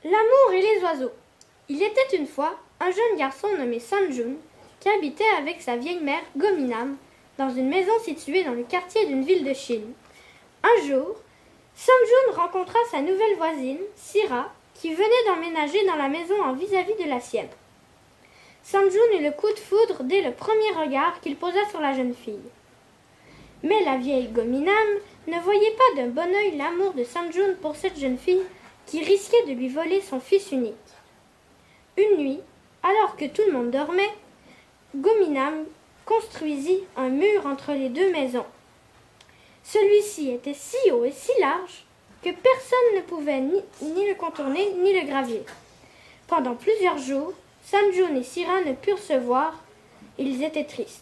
L'amour et les oiseaux. Il était une fois un jeune garçon nommé Sanjun qui habitait avec sa vieille mère Gominam dans une maison située dans le quartier d'une ville de Chine. Un jour, Sanjun rencontra sa nouvelle voisine, Sira, qui venait d'emménager dans la maison en vis-à-vis de la sienne. Sanjun eut le coup de foudre dès le premier regard qu'il posa sur la jeune fille. Mais la vieille Gominam ne voyait pas d'un bon œil l'amour de Sanjun pour cette jeune fille qui risquait de lui voler son fils unique. Une nuit, alors que tout le monde dormait, Gominam construisit un mur entre les deux maisons. Celui-ci était si haut et si large que personne ne pouvait ni le contourner ni le gravir. Pendant plusieurs jours, Sanjun et Sira ne purent se voir. Ils étaient tristes.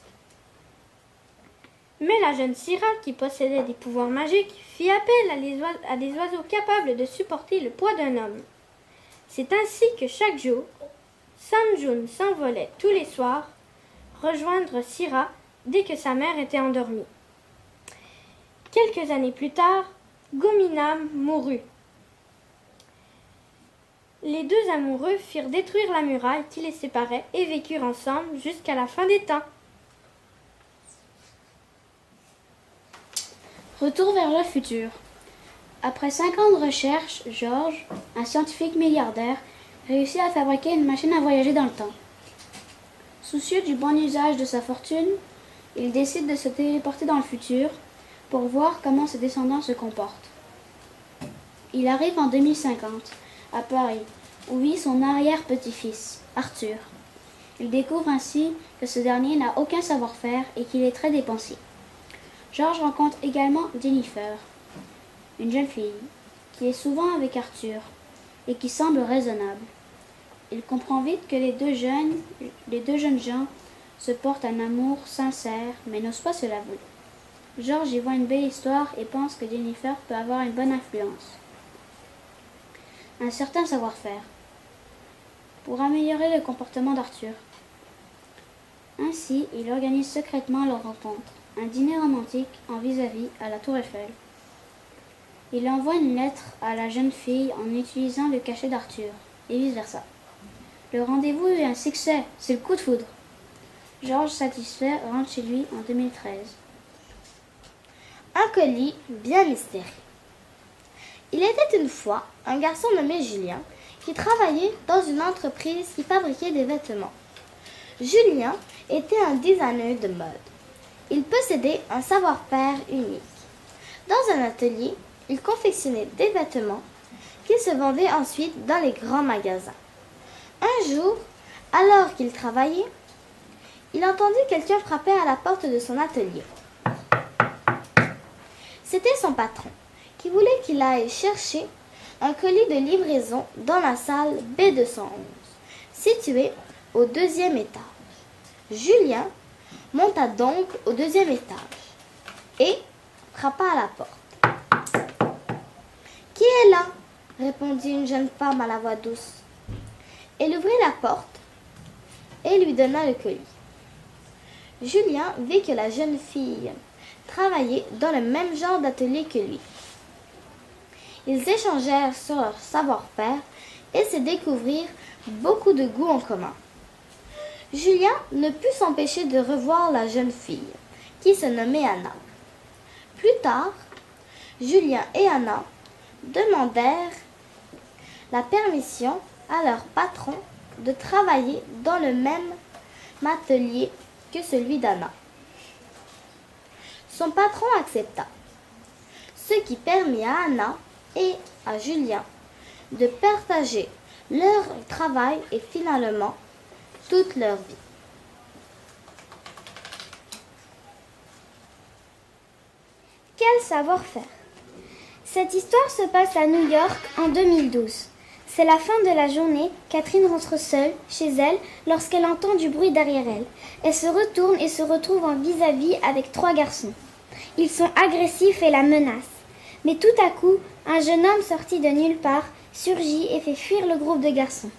Mais la jeune Sira, qui possédait des pouvoirs magiques, fit appel à des oiseaux capables de supporter le poids d'un homme. C'est ainsi que chaque jour, Sanjun s'envolait tous les soirs, rejoindre Sira dès que sa mère était endormie. Quelques années plus tard, Gominam mourut. Les deux amoureux firent détruire la muraille qui les séparait et vécurent ensemble jusqu'à la fin des temps. Retour vers le futur. Après 5 ans de recherche, George, un scientifique milliardaire, réussit à fabriquer une machine à voyager dans le temps. Soucieux du bon usage de sa fortune, il décide de se téléporter dans le futur pour voir comment ses descendants se comportent. Il arrive en 2050, à Paris, où vit son arrière-petit-fils, Arthur. Il découvre ainsi que ce dernier n'a aucun savoir-faire et qu'il est très dépensier. George rencontre également Jennifer, une jeune fille, qui est souvent avec Arthur et qui semble raisonnable. Il comprend vite que les deux jeunes gens se portent un amour sincère mais n'osent pas se l'avouer. George y voit une belle histoire et pense que Jennifer peut avoir une bonne influence. Un certain savoir-faire pour améliorer le comportement d'Arthur. Ainsi, il organise secrètement leur rencontre, un dîner romantique en vis-à-vis à la Tour Eiffel. Il envoie une lettre à la jeune fille en utilisant le cachet d'Arthur, et vice-versa. Le rendez-vous est un succès, c'est le coup de foudre. George, satisfait, rentre chez lui en 2013. Un colis bien mystérieux. Il était une fois un garçon nommé Julien qui travaillait dans une entreprise qui fabriquait des vêtements. Julien était un designer de mode. Il possédait un savoir-faire unique. Dans un atelier, il confectionnait des vêtements qui se vendaient ensuite dans les grands magasins. Un jour, alors qu'il travaillait, il entendit quelqu'un frapper à la porte de son atelier. C'était son patron, qui voulait qu'il aille chercher un colis de livraison dans la salle B211, située au 2e étage. Julien monta donc au 2e étage et frappa à la porte. « Qui est là ?» répondit une jeune femme à la voix douce. Elle ouvrit la porte et lui donna le colis. Julien vit que la jeune fille travaillait dans le même genre d'atelier que lui. Ils échangèrent sur leur savoir-faire et se découvrirent beaucoup de goûts en commun. Julien ne put s'empêcher de revoir la jeune fille, qui se nommait Anna. Plus tard, Julien et Anna demandèrent la permission à leur patron de travailler dans le même atelier que celui d'Anna. Son patron accepta, ce qui permit à Anna et à Julien de partager leur travail et finalement toute leur vie. Quel savoir-faire! Cette histoire se passe à New York en 2012. C'est la fin de la journée, Catherine rentre seule, chez elle, lorsqu'elle entend du bruit derrière elle. Elle se retourne et se retrouve en vis-à-vis avec 3 garçons. Ils sont agressifs et la menacent. Mais tout à coup, un jeune homme sorti de nulle part surgit et fait fuir le groupe de garçons.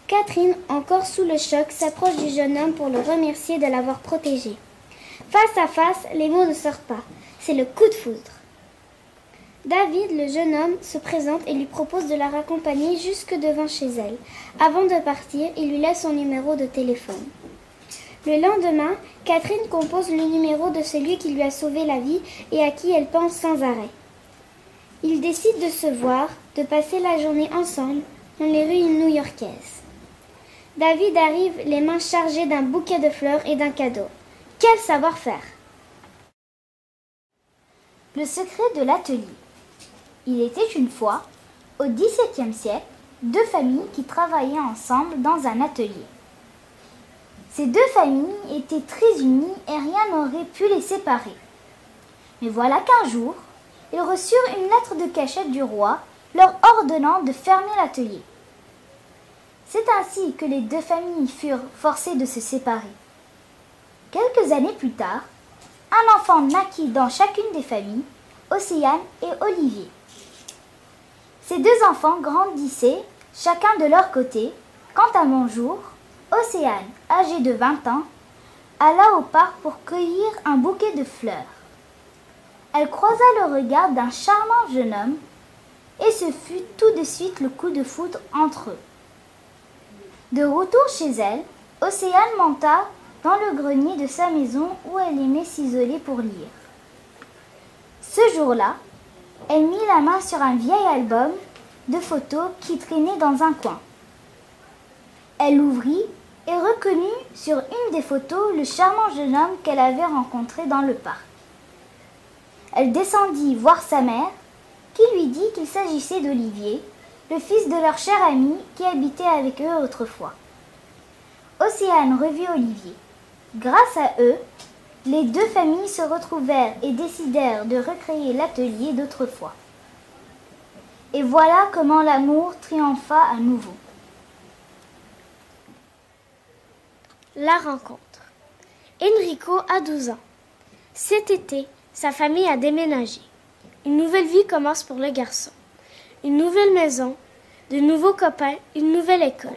Catherine, encore sous le choc, s'approche du jeune homme pour le remercier de l'avoir protégée. Face à face, les mots ne sortent pas. C'est le coup de foudre. David, le jeune homme, se présente et lui propose de la raccompagner jusque devant chez elle. Avant de partir, il lui laisse son numéro de téléphone. Le lendemain, Catherine compose le numéro de celui qui lui a sauvé la vie et à qui elle pense sans arrêt. Ils décident de se voir, de passer la journée ensemble dans les rues new-yorkaises. David arrive les mains chargées d'un bouquet de fleurs et d'un cadeau. Quel savoir-faire! Le secret de l'atelier. Il était une fois, au XVIIe siècle, deux familles qui travaillaient ensemble dans un atelier. Ces deux familles étaient très unies et rien n'aurait pu les séparer. Mais voilà qu'un jour, ils reçurent une lettre de cachette du roi leur ordonnant de fermer l'atelier. C'est ainsi que les deux familles furent forcées de se séparer. Quelques années plus tard, un enfant naquit dans chacune des familles, Océane et Olivier. Ces deux enfants grandissaient, chacun de leur côté, quand à mon jour, Océane, âgée de 20 ans, alla au parc pour cueillir un bouquet de fleurs. Elle croisa le regard d'un charmant jeune homme, et ce fut tout de suite le coup de foudre entre eux. De retour chez elle, Océane monta dans le grenier de sa maison où elle aimait s'isoler pour lire. Ce jour-là, elle mit la main sur un vieil album de photos qui traînait dans un coin. Elle l'ouvrit et reconnut sur une des photos le charmant jeune homme qu'elle avait rencontré dans le parc. Elle descendit voir sa mère, qui lui dit qu'il s'agissait d'Olivier, le fils de leur cher ami qui habitait avec eux autrefois. Océane revit Olivier. Grâce à eux, les deux familles se retrouvèrent et décidèrent de recréer l'atelier d'autrefois. Et voilà comment l'amour triompha à nouveau. La rencontre. Enrico a 12 ans. Cet été, sa famille a déménagé. Une nouvelle vie commence pour le garçon. Une nouvelle maison, de nouveaux copains, une nouvelle école.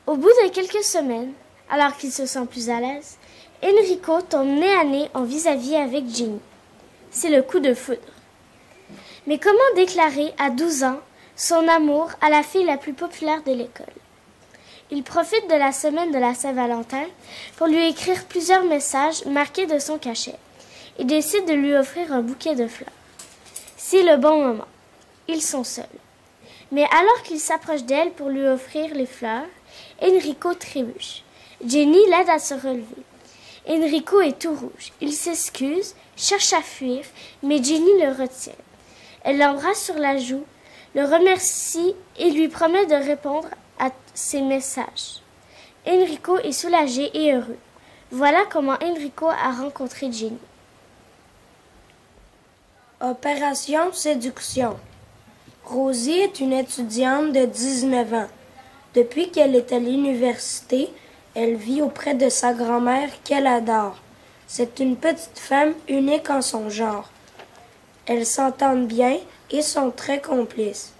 Au bout de quelques semaines, alors qu'il se sent plus à l'aise, Enrico tombe nez à nez en vis-à-vis avec Jenny. C'est le coup de foudre. Mais comment déclarer à 12 ans son amour à la fille la plus populaire de l'école? Il profite de la semaine de la Saint-Valentin pour lui écrire plusieurs messages marqués de son cachet et décide de lui offrir un bouquet de fleurs. C'est le bon moment. Ils sont seuls. Mais alors qu'il s'approche d'elle pour lui offrir les fleurs, Enrico trébuche. Jenny l'aide à se relever. Enrico est tout rouge. Il s'excuse, cherche à fuir, mais Jenny le retient. Elle l'embrasse sur la joue, le remercie et lui promet de répondre à ses messages. Enrico est soulagé et heureux. Voilà comment Enrico a rencontré Jenny. Opération séduction. Rosie est une étudiante de 19 ans. Depuis qu'elle est à l'université, elle vit auprès de sa grand-mère qu'elle adore. C'est une petite femme unique en son genre. Elles s'entendent bien et sont très complices.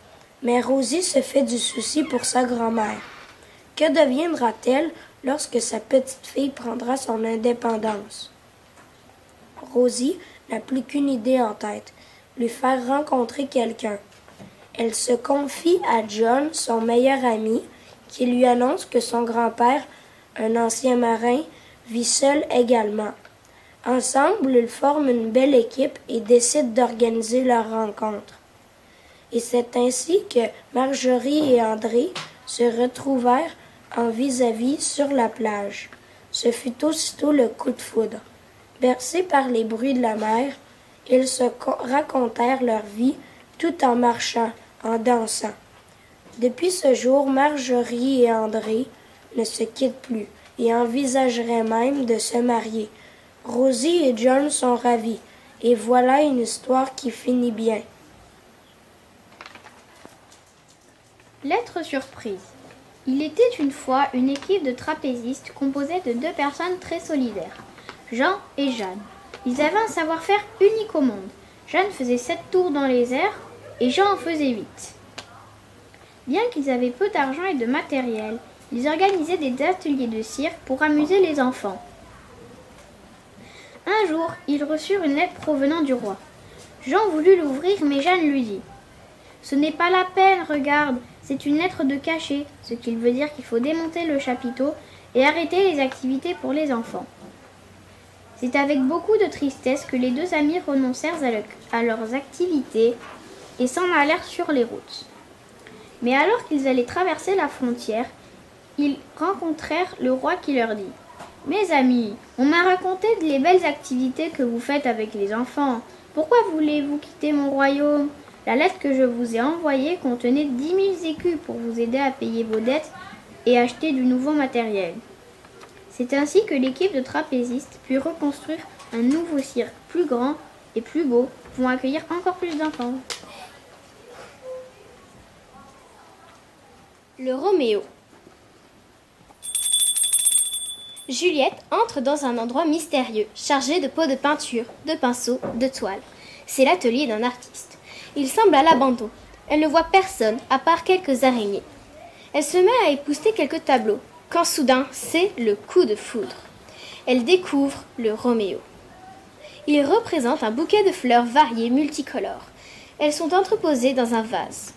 Mais Rosie se fait du souci pour sa grand-mère. Que deviendra-t-elle lorsque sa petite fille prendra son indépendance? Rosie n'a plus qu'une idée en tête, lui faire rencontrer quelqu'un. Elle se confie à John, son meilleur ami, qui lui annonce que son grand-père, un ancien marin, vit seul également. Ensemble, ils forment une belle équipe et décident d'organiser leur rencontre. Et c'est ainsi que Marjorie et André se retrouvèrent en vis-à-vis sur la plage. Ce fut aussitôt le coup de foudre. Bercés par les bruits de la mer, ils se racontèrent leur vie tout en marchant, en dansant. Depuis ce jour, Marjorie et André ne se quittent plus et envisageraient même de se marier. Rosie et John sont ravis, et voilà une histoire qui finit bien. Lettre surprise. Il était une fois une équipe de trapézistes composée de deux personnes très solidaires, Jean et Jeanne. Ils avaient un savoir-faire unique au monde. Jeanne faisait 7 tours dans les airs et Jean en faisait 8. Bien qu'ils avaient peu d'argent et de matériel, ils organisaient des ateliers de cirque pour amuser les enfants. Un jour, ils reçurent une lettre provenant du roi. Jean voulut l'ouvrir, mais Jeanne lui dit « Ce n'est pas la peine, regarde, c'est une lettre de cachet, ce qui veut dire qu'il faut démonter le chapiteau et arrêter les activités pour les enfants. » C'est avec beaucoup de tristesse que les deux amis renoncèrent à leurs activités et s'en allèrent sur les routes. Mais alors qu'ils allaient traverser la frontière, ils rencontrèrent le roi qui leur dit « Mes amis, on m'a raconté les belles activités que vous faites avec les enfants. Pourquoi voulez-vous quitter mon royaume ? La lettre que je vous ai envoyée contenait 10 000 écus pour vous aider à payer vos dettes et acheter du nouveau matériel. » C'est ainsi que l'équipe de trapézistes put reconstruire un nouveau cirque plus grand et plus beau pour accueillir encore plus d'enfants. Le Roméo. Juliette entre dans un endroit mystérieux, chargé de pots de peinture, de pinceaux, de toiles. C'est l'atelier d'un artiste. Il semble à l'abandon. Elle ne voit personne, à part quelques araignées. Elle se met à épousseter quelques tableaux, quand soudain, c'est le coup de foudre. Elle découvre le Roméo. Il représente un bouquet de fleurs variées, multicolores. Elles sont entreposées dans un vase.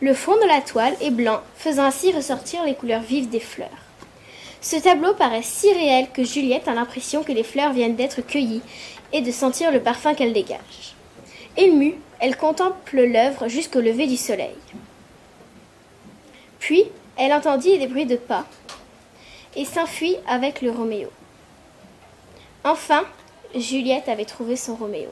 Le fond de la toile est blanc, faisant ainsi ressortir les couleurs vives des fleurs. Ce tableau paraît si réel que Juliette a l'impression que les fleurs viennent d'être cueillies et de sentir le parfum qu'elles dégagent. Émue, elle contemple l'œuvre jusqu'au lever du soleil. Puis, elle entendit des bruits de pas et s'enfuit avec le Roméo. Enfin, Juliette avait trouvé son Roméo.